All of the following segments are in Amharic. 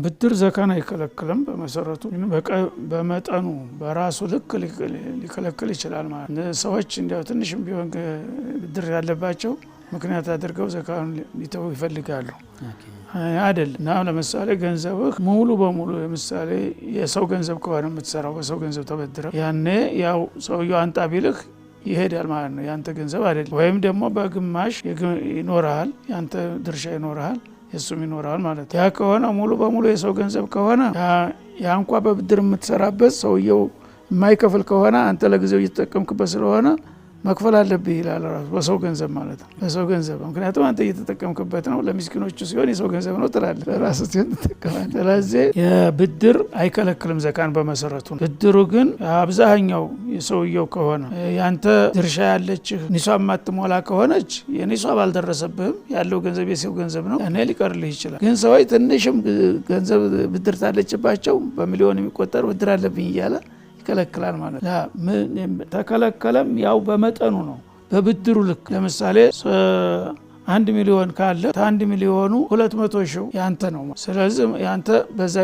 ብድር ዘካን አይከለክልም በመሰረቱ በመጠኑ በራሱ ልክ ሊከለክል ይችላል ማለት ሰዎች እንዲያው ትንሽም ቢሆን ብድር ያለባቸው ምክንያት አድርገው ዘካን ሊተው ይፈልጋሉ አይደል እና ለምሳሌ ገንዘብህ ሙሉ በሙሉ ለምሳሌ የሰው ገንዘብ ከሆነ የምትሰራው በሰው ገንዘብ ተበድረው ያኔ ያው ሰውየው አንጣ ቢልህ ይሄዳል ማለት ነው ያንተ ገንዘብ አይደል ወይም ደግሞ በግማሽ ይኖርሃል ያንተ ድርሻ ይኖርሃል የሱም ይኖራል ማለት ያ ከሆነ ሙሉ በሙሉ የሰው ገንዘብ ከሆነ ያ እንኳን በብድር የምትሰራበት ሰውየው የማይከፍል ከሆነ አንተ ለጊዜው እየተጠቀምክበት ስለሆነ መክፈል አለብህ ይላል ራሱ በሰው ገንዘብ ማለት ነው በሰው ገንዘብ ምክንያቱም አንተ እየተጠቀምክበት ነው ለሚስኪኖቹ ሲሆን የሰው ገንዘብ ነው ትላለህ ለራስ ሲሆን ተጠቀማለህ ስለዚህ የብድር አይከለክልም ዘካን በመሰረቱ ብድሩ ግን አብዛኛው የሰውየው ከሆነ ያንተ ድርሻ ያለችህ ኒሷብ ማትሞላ ከሆነች የኒሷብ አልደረሰብህም ያለው ገንዘብ የሰው ገንዘብ ነው እኔ ሊቀርልህ ይችላል ግን ሰዎች ትንሽም ገንዘብ ብድር ታለችባቸው በሚሊዮን የሚቆጠር ብድር አለብኝ እያለ ይከለክላል ማለት ተከለከለም ያው በመጠኑ ነው በብድሩ ልክ ለምሳሌ 1 ሚሊዮን ካለ 1 ሚሊዮኑ 200,000 ያንተ ነው ስለዚህ ያንተ በዛ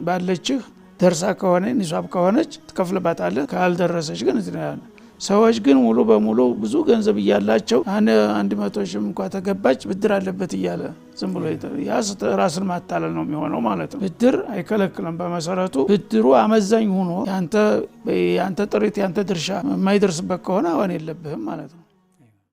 ባለችህ ደርሳ ከሆነ ኒሷብ ከሆነች ትከፍልባታለህ ካልደረሰች ግን እንትናል ሰዎች ግን ሙሉ በሙሉ ብዙ ገንዘብ እያላቸው 100,000 እንኳን ተገባች ብድር አለበት እያለ ዝም ብሎ ያስ ራስን ማታለል ነው የሚሆነው ማለት ነው ብድር አይከለክልም በመሰረቱ ብድሩ አመዛኝ ሆኖ ያንተ ጥሪት ያንተ ድርሻ የማይደርስበት ከሆነ አሁን የለብህም ማለት ነው